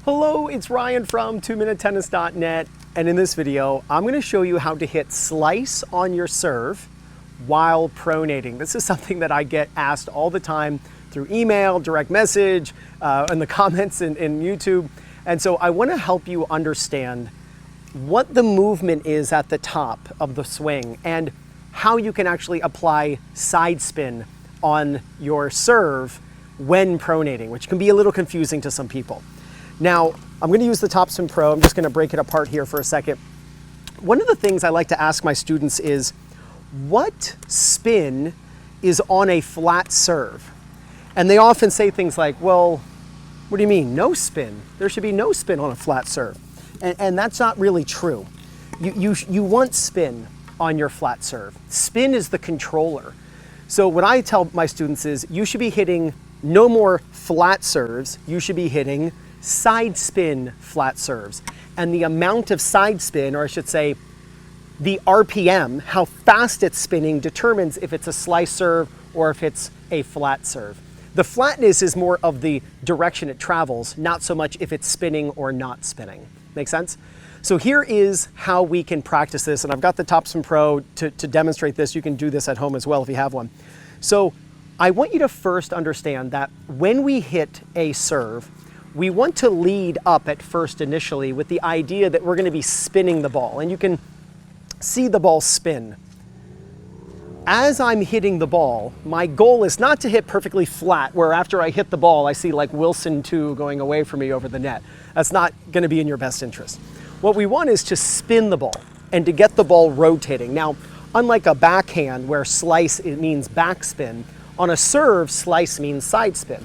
Hello, it's Ryan from 2minutetennis.net, and in this video, I'm going to show you how to hit slice on your serve while pronating. This is something that I get asked all the time through email, direct message, in the comments in YouTube. And so I want to help you understand what the movement is at the top of the swing and how you can actually apply side spin on your serve when pronating, which can be a little confusing to some people. Now, I'm going to use the Topspin Pro. I'm just going to break it apart here for a second. One of the things I like to ask my students is, what spin is on a flat serve? And they often say things like, well, what do you mean, no spin? There should be no spin on a flat serve. And that's not really true. You want spin on your flat serve. Spin is the controller. So what I tell my students is, you should be hitting no more flat serves. You should be hitting side spin flat serves. And the amount of side spin, or I should say the RPM, how fast it's spinning, determines if it's a slice serve or if it's a flat serve. The flatness is more of the direction it travels, not so much if it's spinning or not spinning. Make sense? So here is how we can practice this, and I've got the Topspin Pro to demonstrate this. You can do this at home as well if you have one. So I want you to first understand that when we hit a serve, we want to lead up at first initially with the idea that we're going to be spinning the ball, and you can see the ball spin. As I'm hitting the ball, my goal is not to hit perfectly flat, where after I hit the ball, I see like Wilson 2 going away from me over the net. That's not going to be in your best interest. What we want is to spin the ball and to get the ball rotating. Now, unlike a backhand where slice, it means backspin, on a serve, slice means side spin.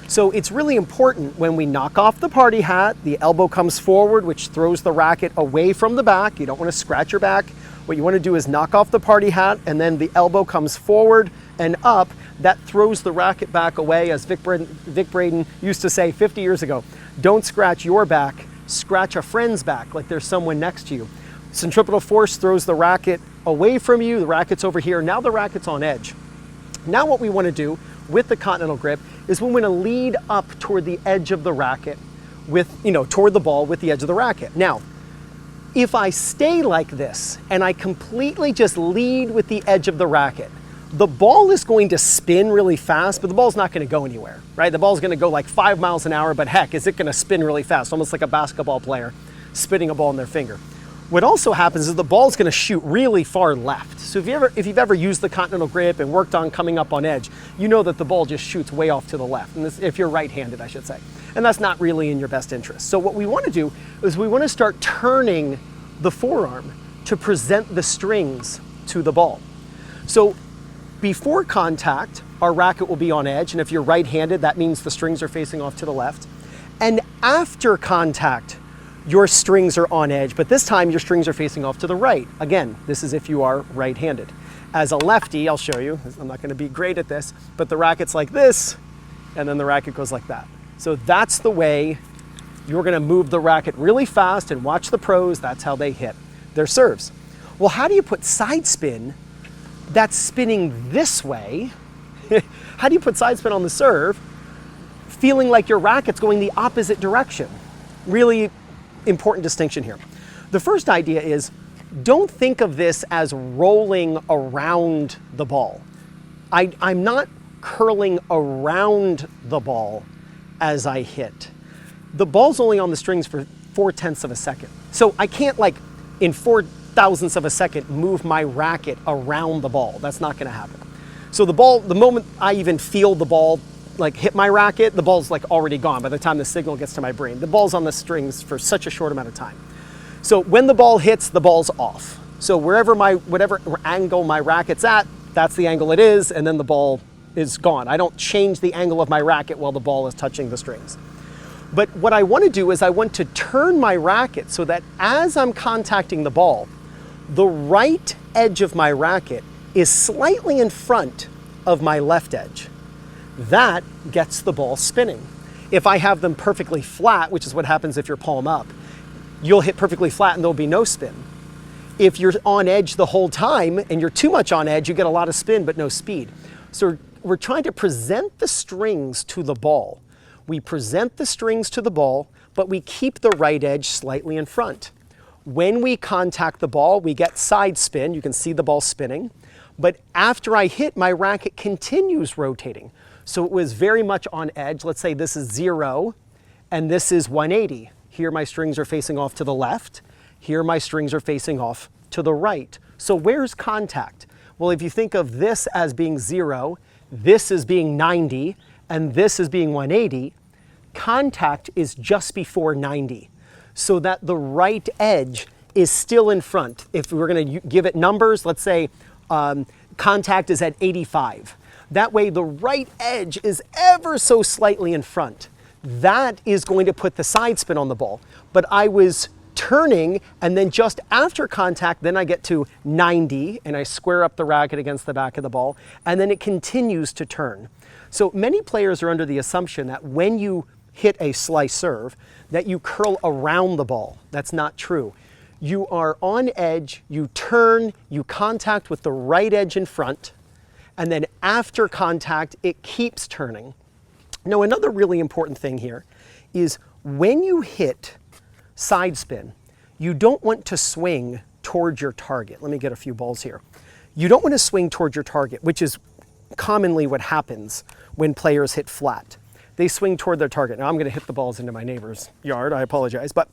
So it's really important when we knock off the party hat, the elbow comes forward, which throws the racket away from the back. You don't want to scratch your back. What you want to do is knock off the party hat, and then the elbow comes forward and up. That throws the racket back away, as Vic Braden used to say 50 years ago. Don't scratch your back, scratch a friend's back, like there's someone next to you. Centripetal force throws the racket away from you. The racket's over here. Now the racket's on edge. Now what we want to do with the Continental grip is we want to lead up toward the edge of the racket with, toward the ball with the edge of the racket. Now, if I stay like this and I completely just lead with the edge of the racket, the ball is going to spin really fast, but the ball's not going to go anywhere, right? The ball's going to go like 5 miles an hour, but heck, is it going to spin really fast, almost like a basketball player spinning a ball in their finger. What also happens is the ball's going to shoot really far left. So if you've ever used the Continental grip and worked on coming up on edge, you know that the ball just shoots way off to the left, and this, if you're right-handed, I should say. And that's not really in your best interest. So what we want to do is we want to start turning the forearm to present the strings to the ball. So before contact, our racket will be on edge, and if you're right-handed, that means the strings are facing off to the left. And after contact, your strings are on edge, but this time your strings are facing off to the right. Again, this is if you are right-handed. As a lefty, I'll show you, I'm not going to be great at this, but the racket's like this, and then the racket goes like that. So that's the way you're going to move the racket really fast, and watch the pros, that's how they hit their serves. Well, how do you put side spin that's spinning this way? How do you put side spin on the serve feeling like your racket's going the opposite direction? Really important distinction here. The first idea is, don't think of this as rolling around the ball. I'm not curling around the ball as I hit. The ball's only on the strings for 0.4 of a second. So I can't in 0.004 of a second move my racket around the ball. That's not going to happen. So the ball, the moment I even feel the ball hit my racket, the ball's already gone by the time the signal gets to my brain. The ball's on the strings for such a short amount of time. So when the ball hits, the ball's off. So whatever angle my racket's at, that's the angle it is, and then the ball is gone. I don't change the angle of my racket while the ball is touching the strings. But what I want to do is I want to turn my racket so that as I'm contacting the ball, the right edge of my racket is slightly in front of my left edge. That gets the ball spinning. If I have them perfectly flat, which is what happens if you're palm up, you'll hit perfectly flat and there'll be no spin. If you're on edge the whole time and you're too much on edge, you get a lot of spin but no speed. So we're trying to present the strings to the ball. We present the strings to the ball but we keep the right edge slightly in front. When we contact the ball, we get side spin. You can see the ball spinning. But after I hit, my racket continues rotating. So it was very much on edge. Let's say this is 0 and this is 180. Here my strings are facing off to the left. Here my strings are facing off to the right. So where's contact? Well, if you think of this as being 0, this as being 90, and this as being 180, contact is just before 90. So that the right edge is still in front. If we're going to give it numbers, let's say contact is at 85. That way the right edge is ever so slightly in front. That is going to put the side spin on the ball. But I was turning, and then just after contact, then I get to 90, and I square up the racket against the back of the ball, and then it continues to turn. So many players are under the assumption that when you hit a slice serve, that you curl around the ball. That's not true. You are on edge, you turn, you contact with the right edge in front, and then after contact, it keeps turning. Now, another really important thing here is when you hit side spin, you don't want to swing towards your target. Let me get a few balls here. You don't want to swing towards your target, which is commonly what happens when players hit flat. They swing toward their target. Now I'm going to hit the balls into my neighbor's yard, I apologize, but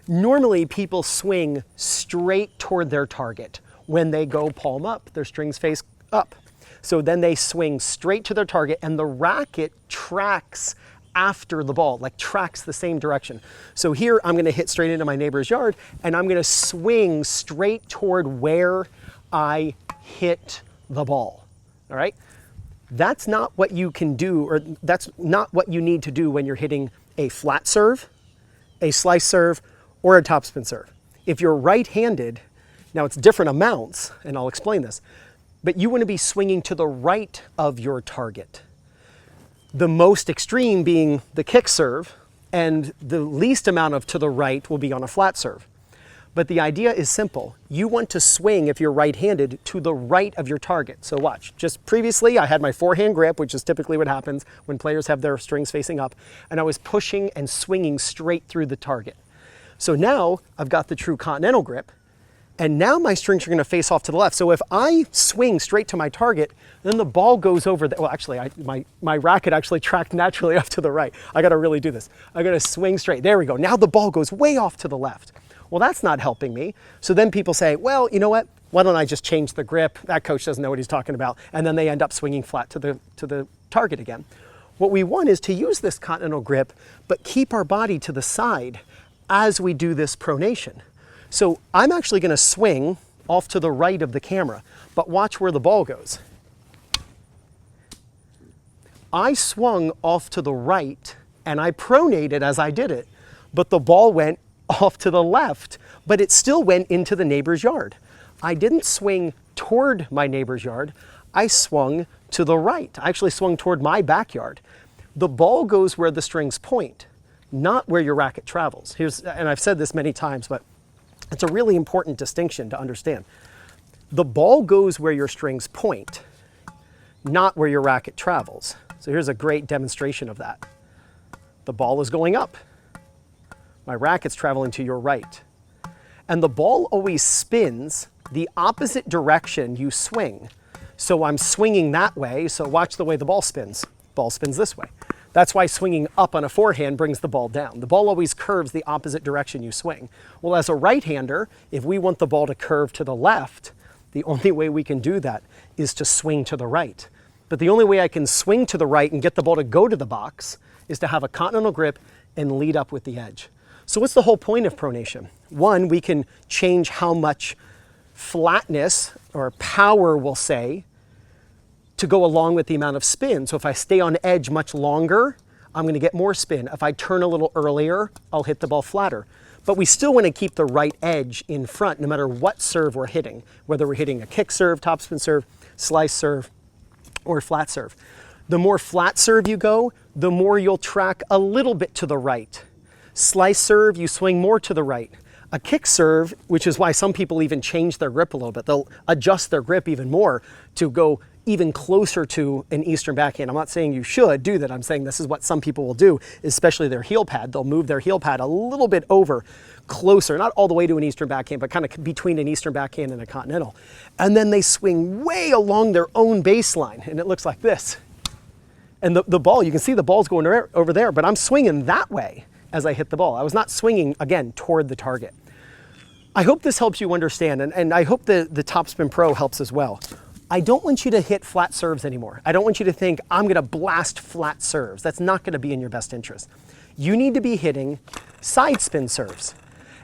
normally people swing straight toward their target. When they go palm up, their strings face up. So then they swing straight to their target and the racket tracks after the ball, like tracks the same direction. So here I'm going to hit straight into my neighbor's yard and I'm going to swing straight toward where I hit the ball. All right? That's not what you can do, or that's not what you need to do when you're hitting a flat serve, a slice serve, or a topspin serve. If you're right-handed, now it's different amounts, and I'll explain this, but you want to be swinging to the right of your target. The most extreme being the kick serve, and the least amount of to the right will be on a flat serve. But the idea is simple. You want to swing, if you're right-handed, to the right of your target. So watch, just previously I had my forehand grip, which is typically what happens when players have their strings facing up, and I was pushing and swinging straight through the target. So now I've got the true Continental grip, and now my strings are going to face off to the left. So if I swing straight to my target, then the ball goes over well, actually, my racket actually tracked naturally off to the right. I got to really do this. I got to swing straight. There we go. Now the ball goes way off to the left. Well, that's not helping me. So then people say, well, you know what? Why don't I just change the grip? That coach doesn't know what he's talking about. And then they end up swinging flat to the target again. What we want is to use this Continental grip, but keep our body to the side as we do this pronation. So I'm actually going to swing off to the right of the camera, but watch where the ball goes. I swung off to the right and I pronated as I did it, but the ball went off to the left, but it still went into the neighbor's yard. I didn't swing toward my neighbor's yard. I swung to the right. I actually swung toward my backyard. The ball goes where the strings point, not where your racket travels. And I've said this many times, but it's a really important distinction to understand. The ball goes where your strings point, not where your racket travels. So here's a great demonstration of that. The ball is going up. My racket's traveling to your right. And the ball always spins the opposite direction you swing. So I'm swinging that way, so watch the way the ball spins. Ball spins this way. That's why swinging up on a forehand brings the ball down. The ball always curves the opposite direction you swing. Well, as a right-hander, if we want the ball to curve to the left, the only way we can do that is to swing to the right. But the only way I can swing to the right and get the ball to go to the box is to have a Continental grip and lead up with the edge. So what's the whole point of pronation? One, we can change how much flatness or power, we'll say, to go along with the amount of spin. So if I stay on edge much longer, I'm going to get more spin. If I turn a little earlier, I'll hit the ball flatter. But we still want to keep the right edge in front no matter what serve we're hitting, whether we're hitting a kick serve, topspin serve, slice serve, or flat serve. The more flat serve you go, the more you'll track a little bit to the right. Slice serve, you swing more to the right. A kick serve, which is why some people even change their grip a little bit. They'll adjust their grip even more to go even closer to an Eastern backhand. I'm not saying you should do that. I'm saying this is what some people will do, especially their heel pad. They'll move their heel pad a little bit over, closer, not all the way to an Eastern backhand, but kind of between an Eastern backhand and a Continental. And then they swing way along their own baseline, and it looks like this. And the ball, you can see the ball's going over there, but I'm swinging that way as I hit the ball. I was not swinging, again, toward the target. I hope this helps you understand, and I hope the Topspin Pro helps as well. I don't want you to hit flat serves anymore. I don't want you to think, I'm gonna blast flat serves. That's not gonna be in your best interest. You need to be hitting side spin serves.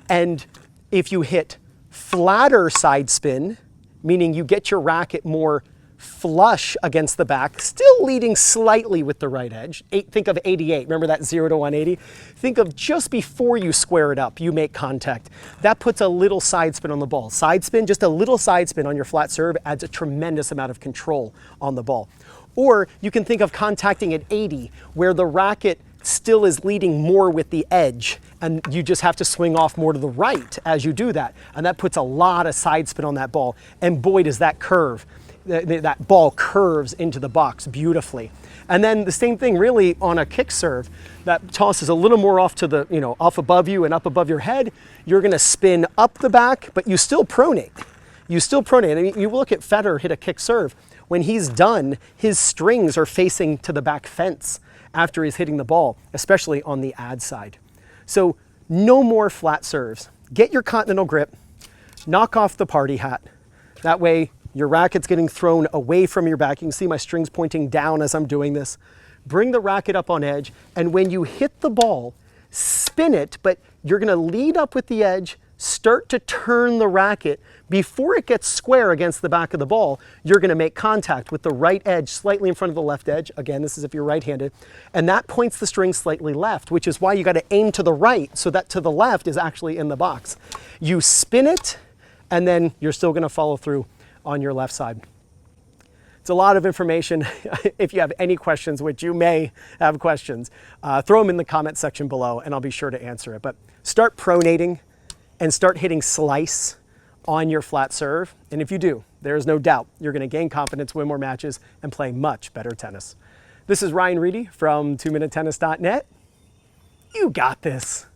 And if you hit flatter side spin, meaning you get your racket more flush against the back, still leading slightly with the right edge. Think of 88, remember that 0 to 180? Think of just before you square it up, you make contact. That puts a little side spin on the ball. Side spin, just a little side spin on your flat serve adds a tremendous amount of control on the ball. Or you can think of contacting at 80, where the racket still is leading more with the edge, and you just have to swing off more to the right as you do that. And that puts a lot of side spin on that ball. And boy, does that curve. That ball curves into the box beautifully. And then the same thing really on a kick serve. That tosses a little more off to the, off above you and up above your head. You're gonna spin up the back, but you still pronate. You still pronate. I mean, you look at Federer hit a kick serve. When he's done, his strings are facing to the back fence after he's hitting the ball, especially on the ad side. So no more flat serves. Get your Continental grip, knock off the party hat. That way, your racket's getting thrown away from your back. You can see my strings pointing down as I'm doing this. Bring the racket up on edge, and when you hit the ball, spin it, but you're gonna lead up with the edge, start to turn the racket. Before it gets square against the back of the ball, you're gonna make contact with the right edge slightly in front of the left edge. Again, this is if you're right-handed. And that points the string slightly left, which is why you gotta aim to the right so that to the left is actually in the box. You spin it, and then you're still gonna follow through on your left side. It's a lot of information. If you have any questions, which you may have questions, throw them in the comment section below and I'll be sure to answer it. But start pronating and start hitting slice on your flat serve. And if you do, there is no doubt you're gonna gain confidence, win more matches, and play much better tennis. This is Ryan Reedy from 2minutetennis.net. You got this.